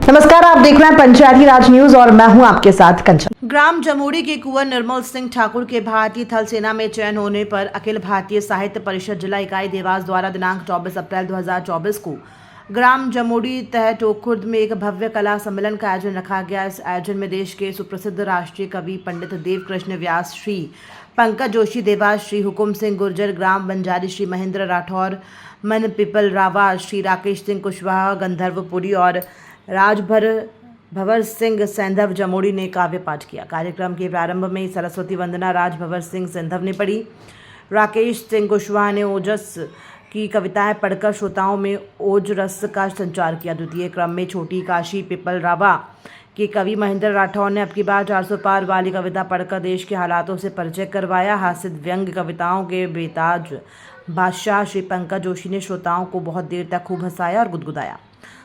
नमस्कार, आप देख रहे हैं पंचायती राज न्यूज और मैं हूं आपके साथ कंचन। ग्राम जमोड़ी के कुंवर निर्मल सिंह ठाकुर के भारतीय थल सेना में चयन होने पर अखिल भारतीय साहित्य परिषद जिला इकाई देवास द्वारा दिनांक 24 अप्रैल 2024 को ग्राम जमोड़ी तहत खुर्द में एक भव्य कला सम्मेलन का आयोजन रखा गया। इस आयोजन में देश के सुप्रसिद्ध राष्ट्रीय कवि पंडित देव कृष्ण व्यास, श्री पंकज जोशी देवास, श्री हुकुम सिंह गुर्जर ग्राम बंजारी, श्री महेंद्र राठौर मन पिपल रावा, श्री राकेश सिंह कुशवाहा गंधर्वपुरी और राजभर भवर सिंह सैंधव जमोड़ी ने काव्य पाठ किया। कार्यक्रम के प्रारंभ में सरस्वती वंदना राजभवर सिंह सैंधव ने पढ़ी। राकेश सिंह कुशवाहा ने ओजस की कविताएं पढ़कर श्रोताओं में ओज रस का संचार किया। द्वितीय क्रम में छोटी काशी पिपल रावा के कवि महेंद्र राठौर ने अब की बार 400 पार वाली कविता पढ़कर देश के हालातों से परिचय करवाया। हास्य व्यंग कविताओं के बेताज बादशाह श्री पंकज जोशी ने श्रोताओं को बहुत देर तक खूब हंसाया और गुदगुदाया।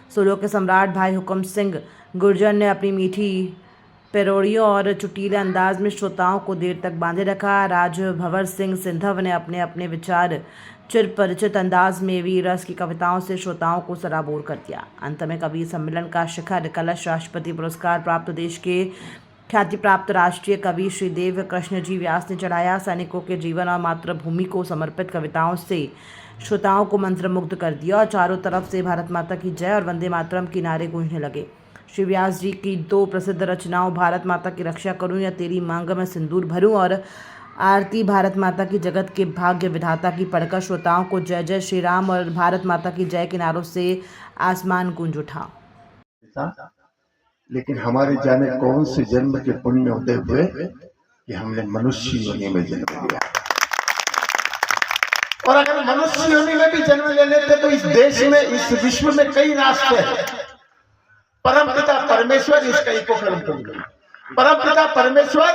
सोलो के सम्राट भाई हुकुम सिंह गुर्जर ने अपनी मीठी पेरोड़ियों और चुटीले अंदाज में श्रोताओं को देर तक बांधे रखा। राजभवर सिंह सिंधव ने अपने अपने विचार चिर परिचित अंदाज में वीर रस की कविताओं से श्रोताओं को सराबोर कर दिया। अंत में कवि सम्मेलन का शिखर कलश राष्ट्रपति पुरस्कार प्राप्त देश के ख्याति प्राप्त राष्ट्रीय कवि श्री देव कृष्ण जी व्यास ने चढ़ाया। सैनिकों के जीवन और मातृभूमि को समर्पित कविताओं से श्रोताओं को मंत्रमुग्ध कर दिया और चारों तरफ से भारत माता की जय और वंदे मातरम के नारे गूंजने लगे। श्री व्यास जी की दो प्रसिद्ध रचनाओं भारत माता की रक्षा करूं या तेरी मांग में सिंदूर भरूं और आरती भारत माता की जगत के भाग्य विधाता की पढ़कर श्रोताओं को जय जय श्री राम और भारत माता की जय के नारों से आसमान गूंज उठा। लेकिन हमारे जाने कौन से जन्म के पुण्य उदय हुए कि हमने मनुष्य योनि में जन्म लिया। और अगर मनुष्य योनि में भी जन्म ले लेते तो इस देश में, इस विश्व में कई राष्ट्र हैं। परमपिता परमेश्वर इसका इको कर्म कर दिया। परमपिता परमेश्वर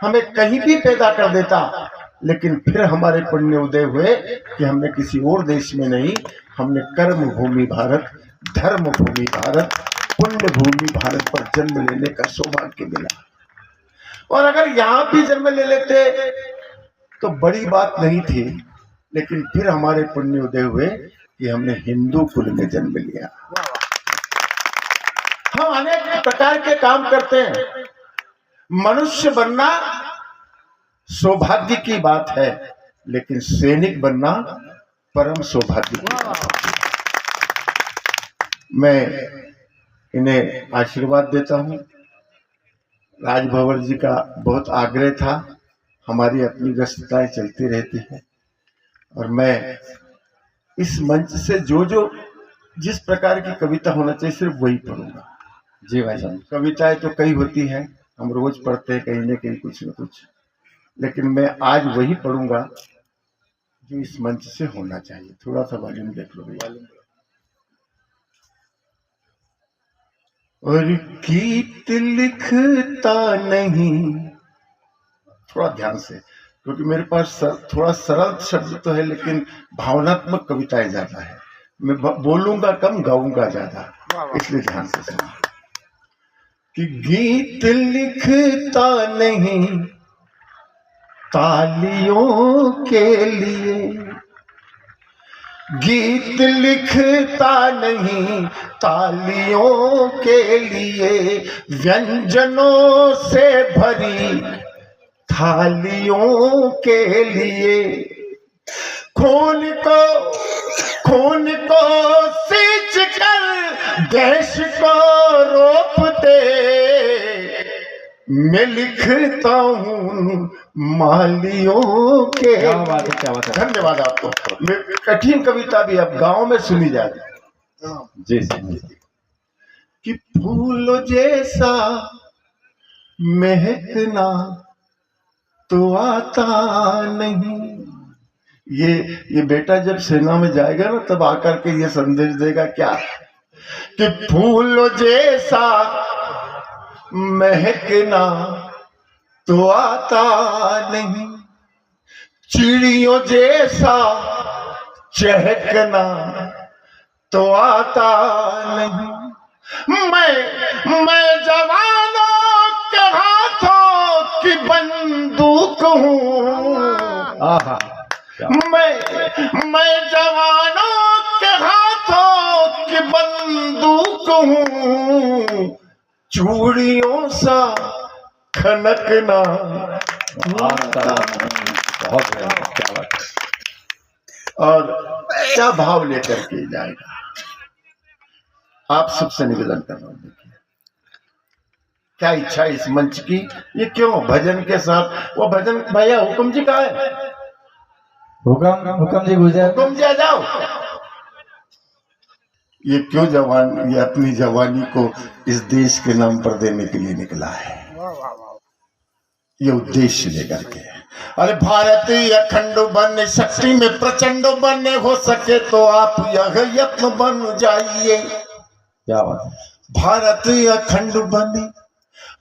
हमें कहीं भी पैदा कर देता, लेकिन फिर हमारे पुण्य उदय हुए कि हमने किसी और देश में नहीं, हमने कर्म भूमि भारत, धर्म भूमि भारत, पुण्य भूमि भारत पर जन्म लेने का सौभाग्य मिला। और अगर यहां भी जन्म ले लेते तो बड़ी बात नहीं थी, लेकिन फिर हमारे पुण्य उदय हुए कि हमने हिंदू कुल में जन्म लिया। हम अनेक प्रकार के काम करते हैं। मनुष्य बनना सौभाग्य की बात है, लेकिन सैनिक बनना परम सौभाग्य की बात है। मैं इन्हें आशीर्वाद देता हूं। राजभवर जी का बहुत आग्रह था, हमारी अपनी व्यस्तताएं चलती रहती हैं और मैं इस मंच से जो जिस प्रकार की कविता होना चाहिए सिर्फ वही पढ़ूंगा। जी भाई साहब, कविताएं तो कई होती हैं, हम रोज पढ़ते हैं कहीं न कहीं कुछ न कुछ, लेकिन मैं आज वही पढ़ूंगा जो इस मंच से होना चाहिए। थोड़ा सा वॉल्यूम देख लो भैया। और गीत लिखता नहीं, थोड़ा ध्यान से, क्योंकि मेरे पास थोड़ा सरल शब्द तो है लेकिन भावनात्मक कविताएं ज्यादा है। मैं बोलूंगा कम, गाऊंगा ज्यादा, इसलिए ध्यान से सुनो कि गीत लिखता नहीं तालियों के लिए, गीत लिखता नहीं तालियों के लिए, व्यंजनों से भरी थालियों के लिए, खून को सींच कर देश को रोपते मैं लिखता हूँ मालियों के। क्या बात है, क्या बात है, धन्यवाद आपको। कठिन कविता भी अब गांव में सुनी जाती जी कि फूल जैसा महकना तो आता नहीं। ये बेटा जब सेना में जाएगा ना तब आकर के ये संदेश देगा क्या कि फूल जैसा महकना तो आता नहीं, चिड़ियों जैसा चहकना तो आता नहीं। मैं जवानों के हाथों की बंदूक हूँ। मैं जवानों के हाथों की बंदूक इश्क हूँ चूड़ियों सा खनकना। बहुत क्या बात है। और क्या भाव लेकर के जाएगा, आप सबसे निवेदन कर रहा हूं। देखिए क्या इच्छा है इस मंच की, ये क्यों भजन के साथ, वो भजन भैया हुक्म जी कहाँ है? हुक्म जी गुजर। हुक्म जी आ जाओ। ये क्यों जवान, ये अपनी जवानी को इस देश के नाम पर देने के लिए निकला है, ये उद्देश्य लेकर के। अरे भारतीय अखंड बने, शक्ति में प्रचंड बने, हो सके तो आप यह यत्न बन जाइए। क्या बात है। भारतीय अखंड बने,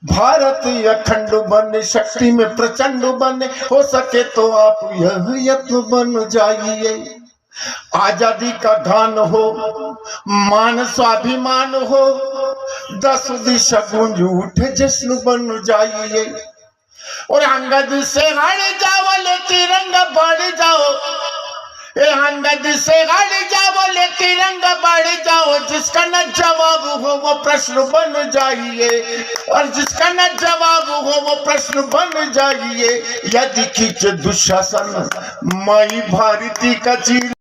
भारतीय अखंड बने, शक्ति में प्रचंड बने, हो सके तो आप यह यत्न बन जाइए। आजादी का गान हो, मान स्वाभिमान हो, 10 दिशा गूंज उठे जश्न बन जाइए। और अंगद से हट जाओ ले तिरंगा बढ़ जाओ, अंगद से हट जाओ ले तिरंगा बढ़ जाओ। जिसका न जवाब हो वो प्रश्न बन जाइए, और जिसका न जवाब हो वो प्रश्न बन जाइए। यदि खींच दुशासन माई भारती का चीर